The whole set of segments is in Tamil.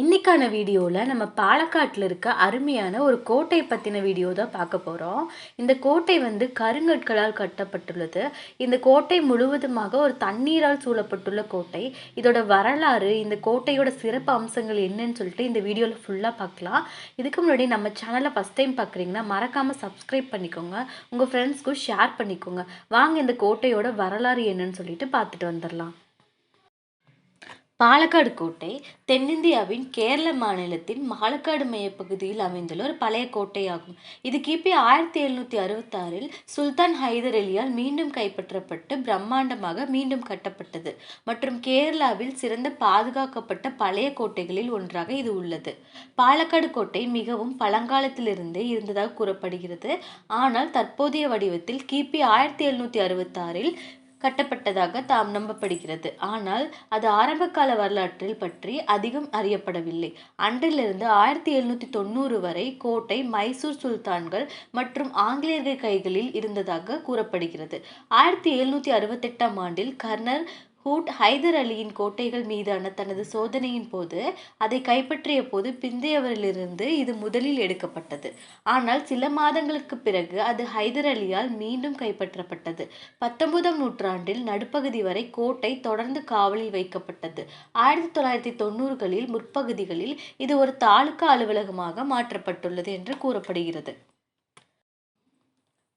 இன்னைக்கான வீடியோவில் நம்ம பாலக்காட்டில் இருக்க அருமையான ஒரு கோட்டை பற்றின வீடியோ தான் பார்க்க போகிறோம். இந்த கோட்டை கருங்கற்களால் கட்டப்பட்டுள்ளது. இந்த கோட்டை முழுவதுமாக ஒரு தண்ணீரால் சூழப்பட்டுள்ள கோட்டை. இதோட வரலாறு, இந்த கோட்டையோட சிறப்பு அம்சங்கள் என்னன்னு சொல்லிட்டு இந்த வீடியோவில் ஃபுல்லாக பார்க்கலாம். இதுக்கு முன்னாடி நம்ம சேனலை ஃபஸ்ட் டைம் பார்க்குறீங்கன்னா மறக்காமல் சப்ஸ்கிரைப் பண்ணிக்கோங்க, உங்கள் ஃப்ரெண்ட்ஸ்க்கும் ஷேர் பண்ணிக்கோங்க. வாங்க இந்த கோட்டையோட வரலாறு என்னன்னு சொல்லிட்டு பார்த்துட்டு வந்துடலாம். பாலக்காடு கோட்டை தென்னிந்தியாவின் கேரள மாநிலத்தின் பாலக்காடு மையப்பகுதியில் அமைந்துள்ள ஒரு பழைய கோட்டையாகும். இது கிபி 1766 சுல்தான் ஹைதர் அலியால் மீண்டும் கைப்பற்றப்பட்டு பிரம்மாண்டமாக மீண்டும் கட்டப்பட்டது மற்றும் கேரளாவில் சிறந்த பாதுகாக்கப்பட்ட பழைய கோட்டைகளில் ஒன்றாக இது உள்ளது. பாலக்காடு கோட்டை மிகவும் பழங்காலத்திலிருந்தே இருந்ததாக கூறப்படுகிறது. ஆனால் தற்போதைய வடிவத்தில் கிபி 1766 கட்டப்பட்டதாக நம்பப்படுகிறது. ஆனால் அது ஆரம்ப கால வரலாற்றில் பற்றி அதிகம் அறியப்படவில்லை. அன்றிலிருந்து 1790 வரை கோட்டை மைசூர் சுல்தான்கள் மற்றும் ஆங்கிலேயர்கள் கைகளில் இருந்ததாக கூறப்படுகிறது. 1768 ஆண்டில் கர்னல் ஹூட் ஹைதர் அலியின் கோட்டைகள் மீதான தனது சோதனையின் போது அதை கைப்பற்றிய போது பிந்தையவரிலிருந்து இது முதலில் எடுக்கப்பட்டது. ஆனால் சில மாதங்களுக்கு பிறகு அது ஹைதர் அலியால் மீண்டும் கைப்பற்றப்பட்டது. 19ஆம் நூற்றாண்டில் நடுப்பகுதி வரை கோட்டை தொடர்ந்து காவலில் வைக்கப்பட்டது. 1990களில் முற்பகுதிகளில் இது ஒரு தாலுகா அலுவலகமாக மாற்றப்பட்டுள்ளது என்று கூறப்படுகிறது.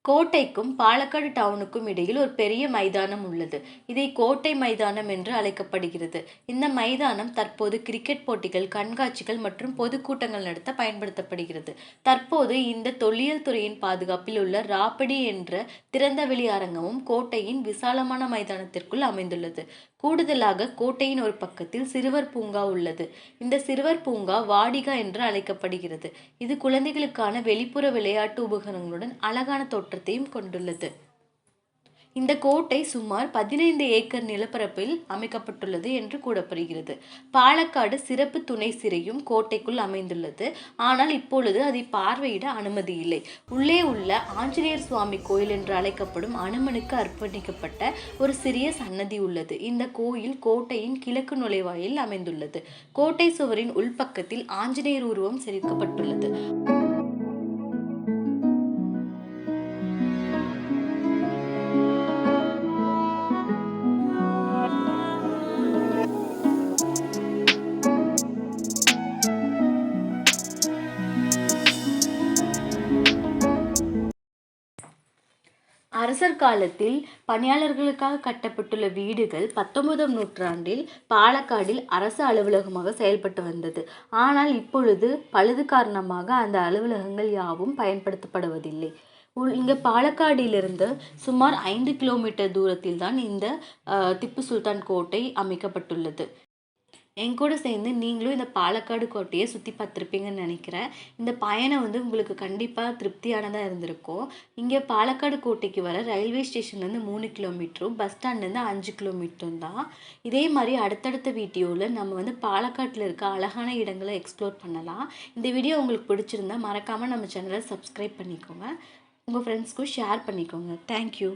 கோட்டைக்கும் பாலக்காடு டவுனுக்கும் இடையில் ஒரு பெரிய மைதானம் உள்ளது. இதை கோட்டை மைதானம் என்று அழைக்கப்படுகிறது. இந்த மைதானம் தற்போது கிரிக்கெட் போட்டிகள், கண்காட்சிகள் மற்றும் பொதுக்கூட்டங்கள் நடத்த பயன்படுத்தப்படுகிறது. தற்போது இந்த தொல்லியல் துறையின் பாதுகாப்பில் உள்ள ராப்படி என்ற திறந்தவெளி அரங்கமும் கோட்டையின் விசாலமான மைதானத்திற்குள் அமைந்துள்ளது. கூடுதலாக கோட்டையின் ஒரு பக்கத்தில் சிறுவர் பூங்கா உள்ளது. இந்த சிறுவர் பூங்கா வாடிகா என்று அழைக்கப்படுகிறது. இது குழந்தைகளுக்கான வெளிப்புற விளையாட்டு உபகரணங்களுடன் அழகான தோற்றத்தையும் கொண்டுள்ளது. இந்த கோட்டை சுமார் 15 ஏக்கர் நிலப்பரப்பில் அமைக்கப்பட்டுள்ளது என்று கூறப்படுகிறது. பாலக்காடு சிறப்பு துணை சிறையும் கோட்டைக்குள் அமைந்துள்ளது. ஆனால் இப்பொழுது அதை பார்வையிட அனுமதி இல்லை. உள்ளே உள்ள ஆஞ்சநேயர் சுவாமி கோயில் என்று அழைக்கப்படும் அனுமனுக்கு அர்ப்பணிக்கப்பட்ட ஒரு சிறிய சன்னதி உள்ளது. இந்த கோயில் கோட்டையின் கிழக்கு நுழைவாயில் அமைந்துள்ளது. கோட்டை சுவரின் உள்பக்கத்தில் ஆஞ்சநேயர் உருவம் செதுக்கப்பட்டுள்ளது. அரசர் காலத்தில் பணியாளர்களுக்காக கட்டப்பட்டுள்ள வீடுகள் 19ஆம் நூற்றாண்டில் பாலக்காடில் அரசு அலுவலகமாக செயல்பட்டு வந்தது. ஆனால் இப்பொழுது பழுது காரணமாக அந்த அலுவலகங்கள் யாவும் பயன்படுத்தப்படுவதில்லை. இங்கே பாலக்காடிலிருந்து சுமார் 5 கிலோமீட்டர் தூரத்தில் தான் இந்த திப்பு சுல்தான் கோட்டை அமைக்கப்பட்டுள்ளது. என்கூட சேர்ந்து நீங்களும் இந்த பாலக்காடு கோட்டையை சுற்றி பார்த்துருப்பீங்கன்னு நினைக்கிறேன். இந்த பயணம் உங்களுக்கு கண்டிப்பாக திருப்தியானதாக இருந்திருக்கும். இங்கே பாலக்காடு கோட்டைக்கு வர ரயில்வே ஸ்டேஷன்லேருந்து 3 கிலோமீட்டரும் பஸ் ஸ்டாண்ட்லேருந்து 5 கிலோமீட்டரும் தான். இதே மாதிரி அடுத்தடுத்த வீடியோவில் நம்ம பாலக்காட்டில் இருக்க அழகான இடங்களை எக்ஸ்ப்ளோர் பண்ணலாம். இந்த வீடியோ உங்களுக்கு பிடிச்சிருந்தா மறக்காமல் நம்ம சேனலை சப்ஸ்கிரைப் பண்ணிக்கோங்க, உங்கள் ஃப்ரெண்ட்ஸ்க்கும் ஷேர் பண்ணிக்கோங்க. தேங்க்யூ.